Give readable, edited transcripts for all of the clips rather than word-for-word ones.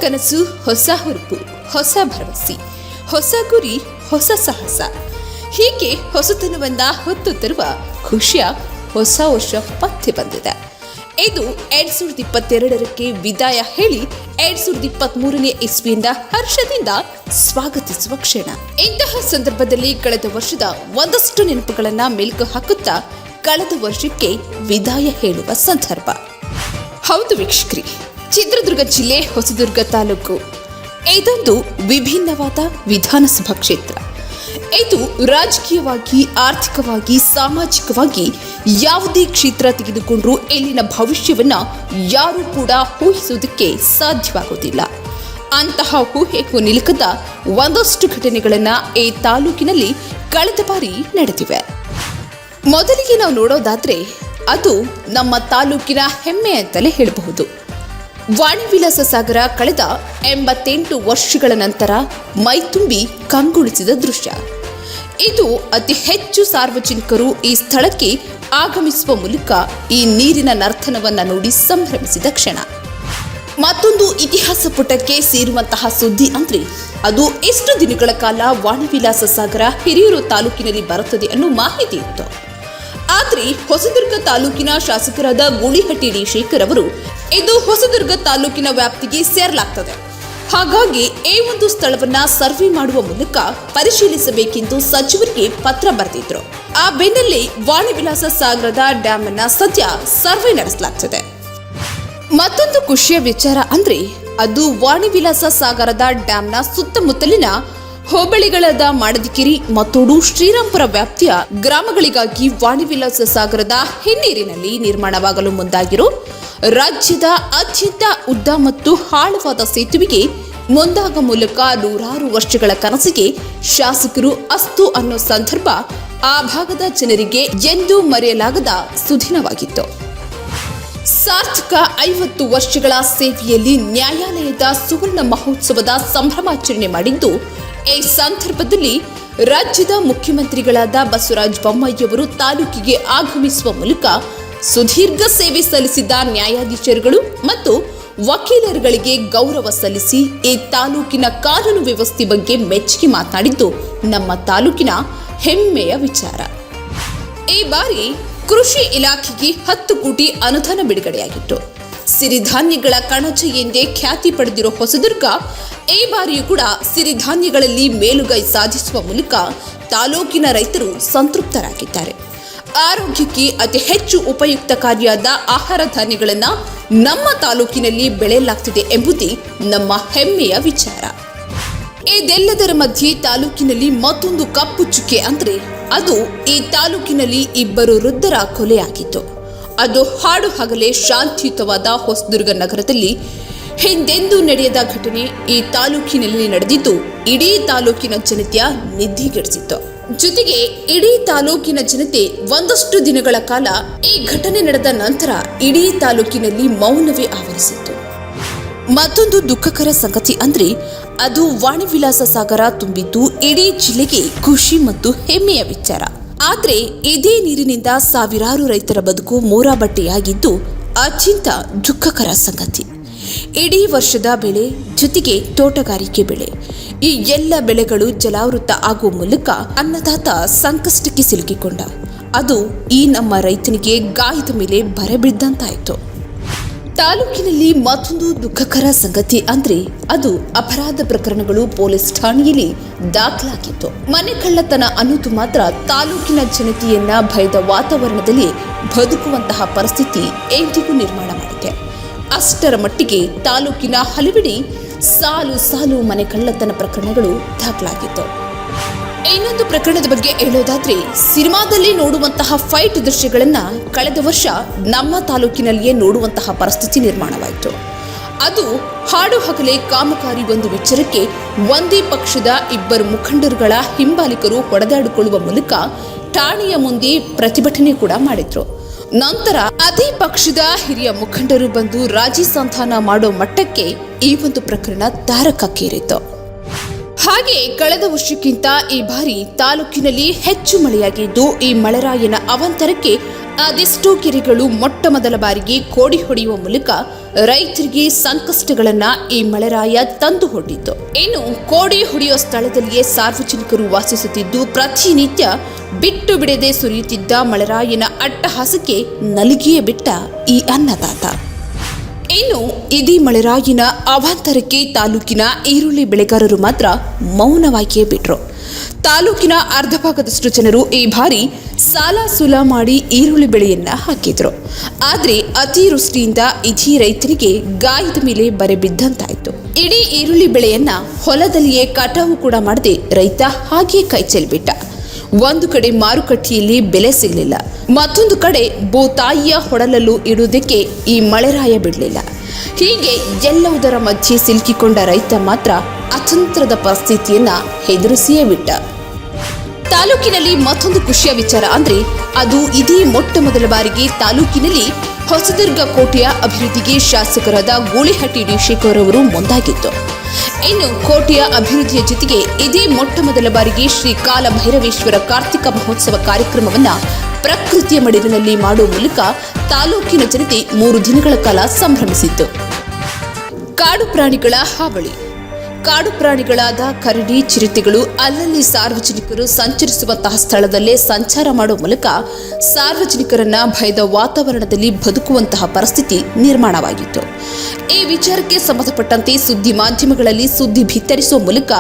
ಕನಸು, ಹೊಸ ಹುರುಪು, ಹೊಸ ಭರವಸೆ, ಹೊಸ ಗುರಿ, ಹೊಸ ಸಾಹಸ, ಹೀಗೆ ಹೊಸತನವನ್ನ ಹೊತ್ತು ತರುವ ಖುಷಿಯ ಹೊಸ ವರ್ಷ ಪತ್ತೆ ಬಂದಿದೆ. ಇದು 2022ಕ್ಕೆ ವಿದಾಯ ಹೇಳಿ 2023ನೇ ಇಸ್ವಿಯಿಂದ ಹರ್ಷದಿಂದ ಸ್ವಾಗತಿಸುವ ಕ್ಷಣ. ಇಂತಹ ಸಂದರ್ಭದಲ್ಲಿ ಕಳೆದ ವರ್ಷದ ಒಂದಷ್ಟು ನೆನಪುಗಳನ್ನ ಮೆಲುಕು ಹಾಕುತ್ತಾ ಕಳೆದ ವರ್ಷಕ್ಕೆ ವಿದಾಯ ಹೇಳುವ ಸಂದರ್ಭ. ಹೌದು ವೀಕ್ಷಕರೇ, ಚಿತ್ರದುರ್ಗ ಜಿಲ್ಲೆ ಹೊಸದುರ್ಗ ತಾಲೂಕು ಇದೊಂದು ವಿಭಿನ್ನವಾದ ವಿಧಾನಸಭಾ ಕ್ಷೇತ್ರ. ಇದು ರಾಜಕೀಯವಾಗಿ, ಆರ್ಥಿಕವಾಗಿ, ಸಾಮಾಜಿಕವಾಗಿ ಯಾವುದೇ ಕ್ಷೇತ್ರ ತೆಗೆದುಕೊಂಡ್ರೂ ಇಲ್ಲಿನ ಭವಿಷ್ಯವನ್ನ ಯಾರೂ ಕೂಡ ಊಹಿಸುವುದಕ್ಕೆ ಸಾಧ್ಯವಾಗುವುದಿಲ್ಲ. ಅಂತಹ ಊಹೆಗೂ ನಿಲುಕದ ಒಂದಷ್ಟು ಘಟನೆಗಳನ್ನ ಈ ತಾಲೂಕಿನಲ್ಲಿ ಕಳೆದ ಬಾರಿ ನಡೆದಿವೆ. ಮೊದಲಿಗೆ ನಾವು ನೋಡೋದಾದ್ರೆ ಅದು ನಮ್ಮ ತಾಲೂಕಿನ ಹೆಮ್ಮೆ ಅಂತಲೇ ಹೇಳಬಹುದು. ವಾಣಿವಿಲಾಸ ಸಾಗರ ಕಳೆದ 88 ವರ್ಷಗಳ ನಂತರ ಮೈತುಂಬಿ ಕಂಗೊಳಿಸಿದ ದೃಶ್ಯ. ಇದು ಅತಿ ಹೆಚ್ಚು ಸಾರ್ವಜನಿಕರು ಈ ಸ್ಥಳಕ್ಕೆ ಆಗಮಿಸುವ ಮೂಲಕ ಈ ನೀರಿನ ನರ್ತನವನ್ನ ನೋಡಿ ಸಂಭ್ರಮಿಸಿದ ಕ್ಷಣ. ಮತ್ತೊಂದು ಇತಿಹಾಸ ಪುಟಕ್ಕೆ ಸೇರುವಂತಹ ಸುದ್ದಿ ಅಂದ್ರೆ ಅದು ಎಷ್ಟು ದಿನಗಳ ಕಾಲ ವಾಣಿವಿಲಾಸ ಸಾಗರ ಹಿರಿಯೂರು ತಾಲೂಕಿನಲ್ಲಿ ಬರುತ್ತದೆ ಅನ್ನೋ ಮಾಹಿತಿ ಇತ್ತು. ಆದರೆ ಹೊಸದುರ್ಗ ತಾಲೂಕಿನ ಶಾಸಕರಾದ ಗೂಳಿಹಟ್ಟಿ ಡಿ ಶೇಖರ್ ಅವರು ಇದು ಹೊಸದುರ್ಗ ತಾಲೂಕಿನ ವ್ಯಾಪ್ತಿಗೆ ಸೇರಲಾಗ್ತದೆ, ಹಾಗಾಗಿ ಈ ಒಂದು ಸ್ಥಳವನ್ನ ಸರ್ವೆ ಮಾಡುವ ಮೂಲಕ ಪರಿಶೀಲಿಸಬೇಕೆಂದು ಸಚಿವರಿಗೆ ಪತ್ರ ಬರೆದಿದ್ರು. ಆ ಬೆನ್ನಲ್ಲೇ ವಾಣಿವಿಲಾಸ ಸಾಗರದ ಡ್ಯಾಮ್ ಅನ್ನ ಸದ್ಯ ಸರ್ವೆ ನಡೆಸಲಾಗ್ತದೆ. ಮತ್ತೊಂದು ಖುಷಿಯ ವಿಚಾರ ಅಂದ್ರೆ ಅದು ವಾಣಿವಿಲಾಸ ಸಾಗರದ ಡ್ಯಾಂನ ಸುತ್ತಮುತ್ತಲಿನ ಹೋಬಳಿಗಳಾದ ಮಾಡದಿಕೆರೆ, ಮತ್ತೋಡು, ಶ್ರೀರಾಂಪುರ ವ್ಯಾಪ್ತಿಯ ಗ್ರಾಮಗಳಿಗಾಗಿ ವಾಣಿವಿಲಾಸ ಸಾಗರದ ಹಿನ್ನೀರಿನಲ್ಲಿ ನಿರ್ಮಾಣವಾಗಲು ಮುಂದಾಗಿರೋ ರಾಜ್ಯದ ಅತ್ಯಂತ ಉದ್ದ ಮತ್ತು ಆಳವಾದ ಸೇತುವೆಗೆ ಮುಂದಾಗುವ ಮೂಲಕ ನೂರಾರು ವರ್ಷಗಳ ಕನಸಿಗೆ ಶಾಸಕರು ಅಸ್ತು ಅನ್ನೋ ಸಂದರ್ಭ ಆ ಭಾಗದ ಜನರಿಗೆ ಎಂದೂ ಮರೆಯಲಾಗದ ಸುದಿನವಾಗಿತ್ತು. ಸಾರ್ಥಕ 50 ವರ್ಷಗಳ ಸೇವೆಯಲ್ಲಿ ನ್ಯಾಯಾಲಯದ ಸುವರ್ಣ ಮಹೋತ್ಸವದ ಸಂಭ್ರಮಾಚರಣೆ ಮಾಡಿದ್ದು. ಈ ಸಂದರ್ಭದಲ್ಲಿ ರಾಜ್ಯದ ಮುಖ್ಯಮಂತ್ರಿಗಳಾದ ಬಸವರಾಜ ಬೊಮ್ಮಾಯಿಯವರು ತಾಲೂಕಿಗೆ ಆಗಮಿಸುವ ಮೂಲಕ ಸುದೀರ್ಘ ಸೇವೆ ಸಲ್ಲಿಸಿದ ನ್ಯಾಯಾಧೀಶರುಗಳು ಮತ್ತು ವಕೀಲರುಗಳಿಗೆ ಗೌರವ ಸಲ್ಲಿಸಿ ಈ ತಾಲೂಕಿನ ಕಾನೂನು ವ್ಯವಸ್ಥೆ ಬಗ್ಗೆ ಮೆಚ್ಚುಗೆ ಮಾತನಾಡಿದ್ದು ನಮ್ಮ ತಾಲೂಕಿನ ಹೆಮ್ಮೆಯ ವಿಚಾರ. ಈ ಬಾರಿ ಕೃಷಿ ಇಲಾಖೆಗೆ 10 ಕೋಟಿ ಅನುದಾನ ಬಿಡುಗಡೆಯಾಗಿತ್ತು. ಸಿರಿಧಾನ್ಯಗಳ ಕಣಜ ಎಂದೇ ಖ್ಯಾತಿ ಪಡೆದಿರೋ ಹೊಸದುರ್ಗ ಈ ಬಾರಿಯೂ ಕೂಡ ಸಿರಿಧಾನ್ಯಗಳಲ್ಲಿ ಮೇಲುಗೈ ಸಾಧಿಸುವ ಮೂಲಕ ತಾಲೂಕಿನ ರೈತರು ಸಂತೃಪ್ತರಾಗಿದ್ದಾರೆ. ಆರೋಗ್ಯಕ್ಕೆ ಅತಿ ಹೆಚ್ಚು ಉಪಯುಕ್ತಕಾರಿಯಾದ ಆಹಾರ ಧಾನ್ಯಗಳನ್ನು ನಮ್ಮ ತಾಲೂಕಿನಲ್ಲಿ ಬೆಳೆಯಲಾಗ್ತಿದೆ ಎಂಬುದೇ ನಮ್ಮ ಹೆಮ್ಮೆಯ ವಿಚಾರ. ಇದೆಲ್ಲದರ ಮಧ್ಯೆ ತಾಲೂಕಿನಲ್ಲಿ ಮತ್ತೊಂದು ಕಪ್ಪು ಚುಕ್ಕೆ ಅಂದ್ರೆ ಅದು ಈ ತಾಲೂಕಿನಲ್ಲಿ 2 ವೃದ್ಧರ ಕೊಲೆಯಾಗಿತ್ತು. ಅದು ಹಾಡು ಹಗಲೇ ಶಾಂತಿಯುತವಾದ ಹೊಸದುರ್ಗ ನಗರದಲ್ಲಿ ಹಿಂದೆಂದೂ ನಡೆಯದ ಘಟನೆ ಈ ತಾಲೂಕಿನಲ್ಲಿ ನಡೆದಿದ್ದು ಇಡೀ ತಾಲೂಕಿನ ಜನತೆಯ ನಿದ್ದೆಗೆಡಿಸಿತ್ತು. ಜೊತೆಗೆ ಇಡೀ ತಾಲೂಕಿನ ಜನತೆ ಒಂದಷ್ಟು ದಿನಗಳ ಕಾಲ ಈ ಘಟನೆ ನಡೆದ ನಂತರ ಇಡೀ ತಾಲೂಕಿನಲ್ಲಿ ಮೌನವೇ ಆವರಿಸಿತ್ತು. ಮತ್ತೊಂದು ದುಃಖಕರ ಸಂಗತಿ ಅಂದ್ರೆ ಅದು ವಾಣಿವಿಲಾಸ ಸಾಗರ ತುಂಬಿದ್ದು ಇಡೀ ಜಿಲ್ಲೆಗೆ ಖುಷಿ ಮತ್ತು ಹೆಮ್ಮೆಯ ವಿಚಾರ. ಆದ್ರೆ ಇದೇ ನೀರಿನಿಂದ ಸಾವಿರಾರು ರೈತರ ಬದುಕು ಮೋರಾಬಟ್ಟೆಯಾಗಿದ್ದು ಅತ್ಯಂತ ದುಃಖಕರ ಸಂಗತಿ. ಇಡೀ ವರ್ಷದ ಬೆಳೆ ಜೊತೆಗೆ ತೋಟಗಾರಿಕೆ ಬೆಳೆ, ಈ ಎಲ್ಲ ಬೆಳೆಗಳು ಜಲಾವೃತ ಆಗುವ ಮೂಲಕ ಅನ್ನದಾತ ಸಂಕಷ್ಟಕ್ಕೆ ಸಿಲುಕಿಕೊಂಡ. ಅದು ಈ ನಮ್ಮ ರೈತನಿಗೆ ಗಾಯದ ಮೇಲೆ ಬರಬಿದ್ದಂತಾಯಿತು. ತಾಲೂಕಿನಲ್ಲಿ ಮತ್ತೊಂದು ದುಃಖಕರ ಸಂಗತಿ ಅಂದ್ರೆ ಅದು ಅಪರಾಧ ಪ್ರಕರಣಗಳು ಪೊಲೀಸ್ ಠಾಣೆಯಲ್ಲಿ ದಾಖಲಾಗಿತ್ತು. ಮನೆ ಕಳ್ಳತನ ಅನ್ನೋದು ಮಾತ್ರ ತಾಲೂಕಿನ ಜನತೆಯನ್ನ ಭಯದ ವಾತಾವರಣದಲ್ಲಿ ಬದುಕುವಂತಹ ಪರಿಸ್ಥಿತಿ ಎಂದಿಗೂ ನಿರ್ಮಾಣ ಮಾಡಿದೆ. ಅಷ್ಟರ ಮಟ್ಟಿಗೆ ತಾಲೂಕಿನ ಹಲವೆಡೆ ಸಾಲು ಸಾಲು ಮನೆ ಕಳ್ಳತನ ಪ್ರಕರಣಗಳು ದಾಖಲಾಗಿತ್ತು. ಇನ್ನೊಂದು ಪ್ರಕರಣದ ಬಗ್ಗೆ ಹೇಳೋದಾದ್ರೆ ಸಿನಿಮಾದಲ್ಲಿ ನೋಡುವಂತಹ ಫೈಟ್ ದೃಶ್ಯಗಳನ್ನ ಕಳೆದ ವರ್ಷ ನಮ್ಮ ತಾಲೂಕಿನಲ್ಲಿಯೇ ನೋಡುವಂತಹ ಪರಿಸ್ಥಿತಿ ನಿರ್ಮಾಣವಾಯಿತು. ಅದು ಹಾಡು ಹಗಲೇ ಕಾಮಕಾರಿ ಒಂದು ವಿಚಾರಕ್ಕೆ ಒಂದೇ ಪಕ್ಷದ 2 ಮುಖಂಡರುಗಳ ಹಿಂಬಾಲಿಕರು ಹೊಡೆದಾಡಿಕೊಳ್ಳುವ ಮೂಲಕ ಠಾಣೆಯ ಮುಂದೆ ಪ್ರತಿಭಟನೆ ಕೂಡ ಮಾಡಿದ್ರು. ನಂತರ ಅದೇ ಪಕ್ಷದ ಹಿರಿಯ ಮುಖಂಡರು ಬಂದು ರಾಜಿ ಸಂಧಾನ ಮಾಡೋ ಮಟ್ಟಕ್ಕೆ ಈ ಒಂದು ಪ್ರಕರಣ ತಾರಕಕ್ಕೇರಿತ್ತು. ಹಾಗೆ ಕಳೆದ ವರ್ಷಕ್ಕಿಂತ ಈ ಬಾರಿ ತಾಲೂಕಿನಲ್ಲಿ ಹೆಚ್ಚು ಮಳೆಯಾಗಿದ್ದು ಈ ಮಳೆರಾಯನ ಅವಾಂತರಕ್ಕೆ ಅದೆಷ್ಟೋ ಕೆರೆಗಳು ಮೊಟ್ಟ ಮೊದಲ ಬಾರಿಗೆ ಕೋಡಿ ಹೊಡೆಯುವ ಮೂಲಕ ರೈತರಿಗೆ ಸಂಕಷ್ಟಗಳನ್ನ ಈ ಮಳೆರಾಯ ತಂದು ಹೊಡ್ಡಿತ್ತು. ಇನ್ನು ಕೋಡಿ ಹೊಡೆಯುವ ಸ್ಥಳದಲ್ಲಿಯೇ ಸಾರ್ವಜನಿಕರು ವಾಸಿಸುತ್ತಿದ್ದು ಪ್ರತಿನಿತ್ಯ ಬಿಟ್ಟು ಬಿಡದೆ ಸುರಿಯುತ್ತಿದ್ದ ಮಳೆರಾಯನ ಅಟ್ಟಹಾಸಕ್ಕೆ ನಲಿಗೆಯೇ ಬಿಟ್ಟ ಈ ಅನ್ನದಾತ. ಇನ್ನು ಇದೇ ಮಳೆರಾಯಿನ ಅವಾಂತರಕ್ಕೆ ತಾಲೂಕಿನ ಈರುಳ್ಳಿ ಬೆಳೆಗಾರರು ಮಾತ್ರ ಮೌನವಾಗಿಯೇ ಬಿಟ್ರು. ತಾಲೂಕಿನ ಅರ್ಧ ಭಾಗದಷ್ಟು ಜನರು ಈ ಬಾರಿ ಸಾಲ ಸೂಲ ಮಾಡಿ ಈರುಳ್ಳಿ ಬೆಳೆಯನ್ನ ಹಾಕಿದ್ರು. ಆದ್ರೆ ಅತಿವೃಷ್ಟಿಯಿಂದ ಇಡೀ ರೈತರಿಗೆ ಗಾಯದ ಮೇಲೆ ಬರೆ ಬಿದ್ದಂತಾಯ್ತು. ಇಡೀ ಈರುಳ್ಳಿ ಬೆಳೆಯನ್ನ ಹೊಲದಲ್ಲಿಯೇ ಕಟಾವು ಕೂಡ ಮಾಡದೆ ರೈತ ಹಾಗೆ ಕೈ ಚೆಲ್ಬಿಟ್ಟ. ಒಂದು ಕಡೆ ಮಾರುಕಟ್ಟೆಯಲ್ಲಿ ಬೆಲೆ ಸಿಗಲಿಲ್ಲ, ಮತ್ತೊಂದು ಕಡೆ ಭೂತಾಯಿಯ ಹೊಡಲಲ್ಲೂ ಇಡುವುದಕ್ಕೆ ಈ ಮಳೆರಾಯ ಬಿಡಲಿಲ್ಲ. ಹೀಗೆ ಎಲ್ಲವುದರ ಮಧ್ಯೆ ಸಿಲುಕಿಕೊಂಡ ರೈತ ಮಾತ್ರ ಅತಂತ್ರದ ಪರಿಸ್ಥಿತಿಯನ್ನ ಎದುರಿಸಿಯೇ ಬಿಟ್ಟ. ತಾಲೂಕಿನಲ್ಲಿ ಮತ್ತೊಂದು ಖುಷಿಯ ವಿಚಾರ ಅಂದ್ರೆ ಅದು ಇದೇ ಮೊಟ್ಟ ಮೊದಲ ಬಾರಿಗೆ ತಾಲೂಕಿನಲ್ಲಿ ಹೊಸದುರ್ಗ ಕೋಟೆಯ ಅಭಿವೃದ್ಧಿಗೆ ಶಾಸಕರಾದ ಗೂಳಿಹಟ್ಟಿ ಡಿ ಶೇಖರ್ ಅವರು ಮುಂದಾಗಿತ್ತು. ಇನ್ನು ಕೋಟೆಯ ಅಭಿವೃದ್ಧಿಯ ಜೊತೆಗೆ ಇದೇ ಮೊಟ್ಟ ಮೊದಲ ಬಾರಿಗೆ ಶ್ರೀ ಕಾಲ ಭೈರವೇಶ್ವರ ಕಾರ್ತಿಕ ಮಹೋತ್ಸವ ಕಾರ್ಯಕ್ರಮವನ್ನ ಪ್ರಕೃತಿಯ ಮಡಿಲಿನಲ್ಲಿ ಮಾಡುವ ಮೂಲಕ ತಾಲೂಕಿನ ಜನತೆ 3 ದಿನಗಳ ಕಾಲ ಸಂಭ್ರಮಿಸಿತ್ತು. ಕಾಡು ಪ್ರಾಣಿಗಳ ಹಾವಳಿ. ಕಾಡು ಪ್ರಾಣಿಗಳಾದ ಕರಡಿ, ಚಿರತೆಗಳು ಅಲ್ಲಲ್ಲಿ ಸಾರ್ವಜನಿಕರು ಸಂಚರಿಸುವಂತಹ ಸ್ಥಳದಲ್ಲೇ ಸಂಚಾರ ಮಾಡುವ ಮೂಲಕ ಸಾರ್ವಜನಿಕರನ್ನ ಭಯದ ವಾತಾವರಣದಲ್ಲಿ ಬದುಕುವಂತಹ ಪರಿಸ್ಥಿತಿ ನಿರ್ಮಾಣವಾಗಿತ್ತು. ಈ ವಿಚಾರಕ್ಕೆ ಸಂಬಂಧಪಟ್ಟಂತೆ ಸುದ್ದಿ ಮಾಧ್ಯಮಗಳಲ್ಲಿ ಸುದ್ದಿ ಬಿತ್ತರಿಸುವ ಮೂಲಕ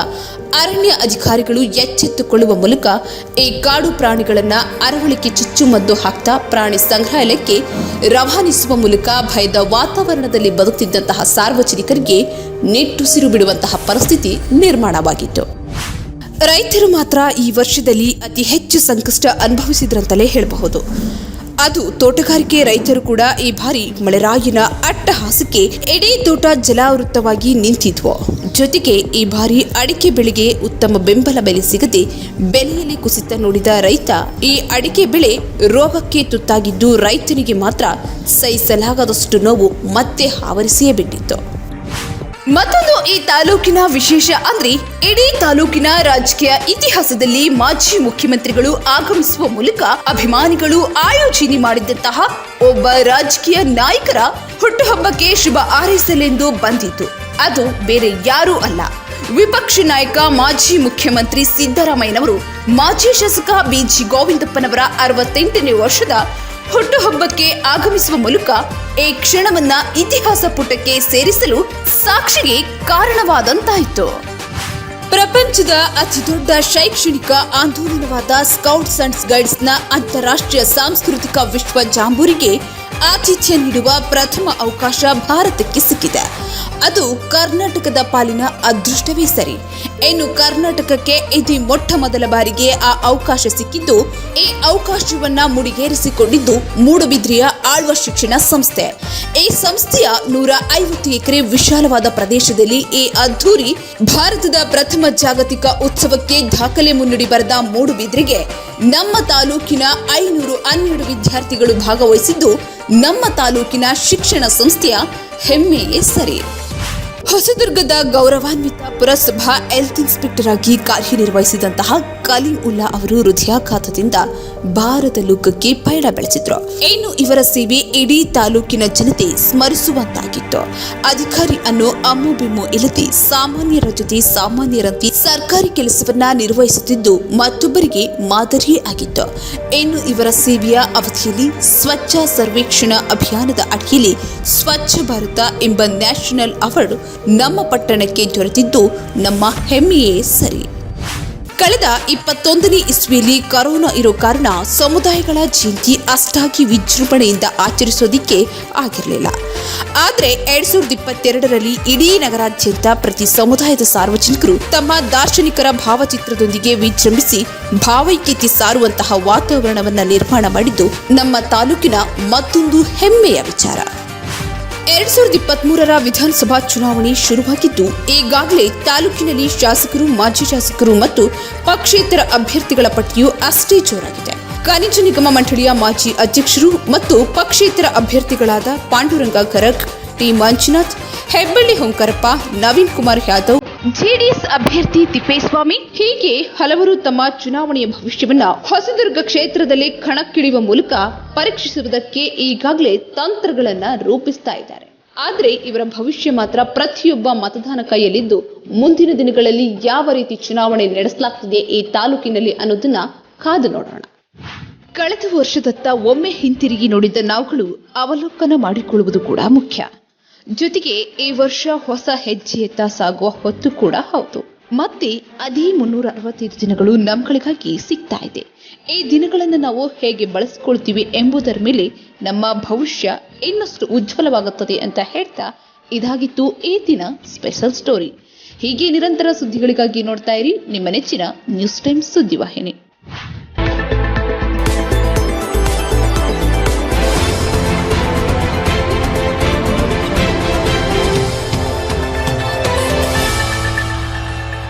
ಅರಣ್ಯ ಅಧಿಕಾರಿಗಳು ಎಚ್ಚೆತ್ತುಕೊಳ್ಳುವ ಮೂಲಕ ಈ ಕಾಡು ಪ್ರಾಣಿಗಳನ್ನ ಅರವಳಿಕೆ ಚುಚ್ಚುಮದ್ದು ಹಾಕ್ತಾ ಪ್ರಾಣಿ ಸಂಗ್ರಹಾಲಯಕ್ಕೆ ರವಾನಿಸುವ ಮೂಲಕ ಭಯದ ವಾತಾವರಣದಲ್ಲಿ ಬದುಕುತ್ತಿದ್ದಂತಹ ಸಾರ್ವಜನಿಕರಿಗೆ ನಿಟ್ಟುಸಿರು ಬಿಡುವಂತಹ ಪರಿಸ್ಥಿತಿ ನಿರ್ಮಾಣವಾಗಿತ್ತು. ರೈತರು ಮಾತ್ರ ಈ ವರ್ಷದಲ್ಲಿ ಅತಿ ಹೆಚ್ಚು ಸಂಕಷ್ಟ ಅನುಭವಿಸಿದ್ರಂತಲೇ ಹೇಳಬಹುದು. ಅದು ತೋಟಗಾರಿಕೆ ರೈತರು ಕೂಡ ಈ ಬಾರಿ ಮಳೆರಾಯಿನ ಅಟ್ಟಹಾಸಕ್ಕೆ ಇಡೀ ತೋಟ ಜಲಾವೃತವಾಗಿ ನಿಂತಿದ್ವು. ಜೊತೆಗೆ ಈ ಬಾರಿ ಅಡಿಕೆ ಬೆಳೆಗೆ ಉತ್ತಮ ಬೆಂಬಲ ಬೆಲೆ ಸಿಗದೆ ಬೆಲೆಯಲ್ಲಿ ಕುಸಿತ ನೋಡಿದ ರೈತ ಈ ಅಡಿಕೆ ಬೆಳೆ ರೋಗಕ್ಕೆ ತುತ್ತಾಗಿದ್ದು ರೈತನಿಗೆ ಮಾತ್ರ ಸಹಿಸಲಾಗದಷ್ಟು ನೋವು ಮತ್ತೆ ಆವರಿಸಿಯೇ ಬಿಟ್ಟಿತ್ತು. ಮತ್ತೊಂದು ಈ ತಾಲೂಕಿನ ವಿಶೇಷ ಅಂದ್ರೆ ಇಡೀ ತಾಲೂಕಿನ ರಾಜಕೀಯ ಇತಿಹಾಸದಲ್ಲಿ ಮಾಜಿ ಮುಖ್ಯಮಂತ್ರಿಗಳು ಆಗಮಿಸುವ ಮೂಲಕ ಅಭಿಮಾನಿಗಳು ಆಯೋಜನೆ ಮಾಡಿದಂತಹ ಒಬ್ಬ ರಾಜಕೀಯ ನಾಯಕರ ಹುಟ್ಟುಹಬ್ಬಕ್ಕೆ ಶುಭ ಹಾರೈಸಲೆಂದು ಬಂದಿತ್ತು. ಅದು ಬೇರೆ ಯಾರೂ ಅಲ್ಲ, ವಿಪಕ್ಷ ನಾಯಕ ಮಾಜಿ ಮುಖ್ಯಮಂತ್ರಿ ಸಿದ್ದರಾಮಯ್ಯನವರು ಮಾಜಿ ಶಾಸಕ ಬಿಜಿ ಗೋವಿಂದಪ್ಪನವರ 68ನೇ ವರ್ಷದ ಹುಟ್ಟುಹಬ್ಬಕ್ಕೆ ಆಗಮಿಸುವ ಮೂಲಕ ಈ ಕ್ಷಣವನ್ನ ಇತಿಹಾಸ ಪುಟಕ್ಕೆ ಸೇರಿಸಲು ಸಾಕ್ಷಿಗೆ ಕಾರಣವಾದಂತಾಯಿತು. ಪ್ರಪಂಚದ ಅತಿದೊಡ್ಡ ಶೈಕ್ಷಣಿಕ ಆಂದೋಲನವಾದ ಸ್ಕೌಟ್ಸ್ ಅಂಡ್ ಗೈಡ್ಸ್ನ ಅಂತಾರಾಷ್ಟ್ರೀಯ ಸಾಂಸ್ಕೃತಿಕ ವಿಶ್ವ ಜಾಂಬೂರಿಗೆ ಆತಿಥ್ಯ ನೀಡುವ ಪ್ರಥಮ ಅವಕಾಶ ಭಾರತಕ್ಕೆ ಸಿಕ್ಕಿದೆ. ಅದು ಕರ್ನಾಟಕದ ಪಾಲಿನ ಅದೃಷ್ಟವೇ ಸರಿ. ಇನ್ನು ಕರ್ನಾಟಕಕ್ಕೆ ಇದು ಮೊಟ್ಟ ಮೊದಲ ಬಾರಿಗೆ ಆ ಅವಕಾಶ ಸಿಕ್ಕಿದ್ದು, ಈ ಅವಕಾಶವನ್ನ ಮುಡಿಗೇರಿಸಿಕೊಂಡಿದ್ದು ಮೂಡುಬಿದ್ರೆಯ ಆಳ್ವ ಶಿಕ್ಷಣ ಸಂಸ್ಥೆ. ಈ ಸಂಸ್ಥೆಯ 150 ಎಕರೆ ವಿಶಾಲವಾದ ಪ್ರದೇಶದಲ್ಲಿ ಈ ಅದ್ಧೂರಿ ಭಾರತದ ಪ್ರಥಮ ಜಾಗತಿಕ ಉತ್ಸವಕ್ಕೆ ದಾಖಲೆ ಮುನ್ನುಡಿ ಬರೆದ ಮೂಡುಬಿದ್ರೆಗೆ ನಮ್ಮ ತಾಲೂಕಿನ 512 ವಿದ್ಯಾರ್ಥಿಗಳು ಭಾಗವಹಿಸಿದ್ದು ನಮ್ಮ ತಾಲೂಕಿನ ಶಿಕ್ಷಣ ಸಂಸ್ಥೆಯ ಹೆಮ್ಮೆಯೇ ಸರಿ. ಹೊಸದುರ್ಗದ ಗೌರವಾನ್ವಿತ ಪುರಸಭಾ ಹೆಲ್ತ್ ಇನ್ಸ್ಪೆಕ್ಟರ್ ಆಗಿ ಕಾರ್ಯನಿರ್ವಹಿಸಿದಂತಹ ಕಲೀಂ ಉಲ್ಲಾ ಅವರು ಹೃದಯಾಘಾತದಿಂದ ಭಾರತ ಲೋಕಕ್ಕೆ ಪಯಣ ಬೆಳೆಸಿದ್ರು. ಇನ್ನು ಇವರ ಸೇವೆ ಇಡೀ ತಾಲೂಕಿನ ಜನತೆ ಸ್ಮರಿಸುವಂತಾಗಿತ್ತು. ಅಧಿಕಾರಿ ಅನ್ನೋ ಅಮ್ಮು ಬಿಮ್ಮು ಇಲ್ಲದೆ ಸಾಮಾನ್ಯರ ಜೊತೆ ಸಾಮಾನ್ಯರಂತೆ ಸರ್ಕಾರಿ ಕೆಲಸವನ್ನ ನಿರ್ವಹಿಸುತ್ತಿದ್ದು ಮತ್ತೊಬ್ಬರಿಗೆ ಮಾದರಿಯೇ ಆಗಿತ್ತು. ಇನ್ನು ಇವರ ಸೇವೆಯ ಅವಧಿಯಲ್ಲಿ ಸ್ವಚ್ಛ ಸರ್ವೇಕ್ಷಣಾ ಅಭಿಯಾನದ ಅಡಿಯಲ್ಲಿ ಸ್ವಚ್ಛ ಭಾರತ ಎಂಬ ನ್ಯಾಷನಲ್ ಅವಾರ್ಡ್ ನಮ್ಮ ಪಟ್ಟಣಕ್ಕೆ ದೊರೆತಿದ್ದು ನಮ್ಮ ಹೆಮ್ಮೆಯೇ ಸರಿ. ಕಳೆದ 21ನೇ ಇಸ್ವಿಯಲ್ಲಿ ಕೊರೋನಾ ಇರೋ ಕಾರಣ ಸಮುದಾಯಗಳ ಜಯಂತಿ ಅಷ್ಟಾಗಿ ವಿಜೃಂಭಣೆಯಿಂದ ಆಚರಿಸೋದಿಕ್ಕೆ ಆಗಿರಲಿಲ್ಲ. ಆದರೆ 2022ರಲ್ಲಿ ಇಡೀ ನಗರಾದ್ಯಂತ ಪ್ರತಿ ಸಮುದಾಯದ ಸಾರ್ವಜನಿಕರು ತಮ್ಮ ದಾರ್ಶನಿಕರ ಭಾವಚಿತ್ರದೊಂದಿಗೆ ವಿಜೃಂಭಿಸಿ ಭಾವೈಕ್ಯತೆ ಸಾರುವಂತಹ ವಾತಾವರಣವನ್ನು ನಿರ್ಮಾಣ ಮಾಡಿದ್ದು ನಮ್ಮ ತಾಲೂಕಿನ ಮತ್ತೊಂದು ಹೆಮ್ಮೆಯ ವಿಚಾರ. 2023ರ ವಿಧಾನಸಭಾ ಚುನಾವಣೆ ಶುರುವಾಗಿದ್ದು ಈಗಾಗಲೇ ತಾಲೂಕಿನಲ್ಲಿ ಶಾಸಕರು, ಮಾಜಿ ಶಾಸಕರು ಮತ್ತು ಪಕ್ಷೇತರ ಅಭ್ಯರ್ಥಿಗಳ ಪಟ್ಟಿಯು ಅಷ್ಟೇ ಜೋರಾಗಿದೆ. ಖನಿಜ ನಿಗಮ ಮಂಡಳಿಯ ಮಾಜಿ ಅಧ್ಯಕ್ಷರು ಮತ್ತು ಪಕ್ಷೇತರ ಅಭ್ಯರ್ಥಿಗಳಾದ ಪಾಂಡುರಂಗ ಗರಗ್, ಟಿ ಮಂಜುನಾಥ್, ಹೆಬ್ಬಳ್ಳಿ ಹೊಂಕರಪ್ಪ, ನವೀನ್ ಕುಮಾರ್ ಯಾದವ್, ಜೆಡಿಎಸ್ ಅಭ್ಯರ್ಥಿ ತಿಪ್ಪೇಸ್ವಾಮಿ ಹೀಗೆ ಹಲವರು ತಮ್ಮ ಚುನಾವಣೆಯ ಭವಿಷ್ಯವನ್ನ ಹೊಸದುರ್ಗ ಕ್ಷೇತ್ರದಲ್ಲಿ ಕಣಕ್ಕಿಳಿಯುವ ಮೂಲಕ ಪರೀಕ್ಷಿಸುವುದಕ್ಕೆ ಈಗಾಗಲೇ ತಂತ್ರಗಳನ್ನ ರೂಪಿಸ್ತಾ ಇದ್ದಾರೆ. ಆದರೆ ಇವರ ಭವಿಷ್ಯ ಮಾತ್ರ ಪ್ರತಿಯೊಬ್ಬ ಮತದಾನ ಕೈಯಲ್ಲಿದ್ದು ಮುಂದಿನ ದಿನಗಳಲ್ಲಿ ಯಾವ ರೀತಿ ಚುನಾವಣೆ ನಡೆಸಲಾಗ್ತಿದೆ ಈ ತಾಲೂಕಿನಲ್ಲಿ ಅನ್ನೋದನ್ನ ಕಾದು ನೋಡೋಣ. ಕಳೆದ ವರ್ಷದತ್ತ ಒಮ್ಮೆ ಹಿಂತಿರುಗಿ ನೋಡಿದ್ದ ನಾವುಗಳು ಅವಲೋಕನ ಮಾಡಿಕೊಳ್ಳುವುದು ಕೂಡ ಮುಖ್ಯ. ಜೊತೆಗೆ ಈ ವರ್ಷ ಹೊಸ ಹೆಜ್ಜೆಯತ್ತ ಸಾಗುವ ಹೊತ್ತು ಕೂಡ ಹೌದು. ಮತ್ತೆ ಅದೇ 365 ದಿನಗಳು ನಮ್ಗಳಿಗಾಗಿ ಸಿಗ್ತಾ ಇದೆ. ಈ ದಿನಗಳನ್ನು ನಾವು ಹೇಗೆ ಬಳಸಿಕೊಳ್ತೀವಿ ಎಂಬುದರ ಮೇಲೆ ನಮ್ಮ ಭವಿಷ್ಯ ಇನ್ನಷ್ಟು ಉಜ್ವಲವಾಗುತ್ತದೆ ಅಂತ ಹೇಳ್ತಾ ಇದಾಗಿತ್ತು ಈ ದಿನ ಸ್ಪೆಷಲ್ ಸ್ಟೋರಿ. ಹೀಗೆ ನಿರಂತರ ಸುದ್ದಿಗಳಿಗಾಗಿ ನೋಡ್ತಾ ಇರಿ ನಿಮ್ಮ ನೆಚ್ಚಿನ ನ್ಯೂಸ್ ಟೈಮ್ಸ್ ಸುದ್ದಿವಾಹಿನಿ.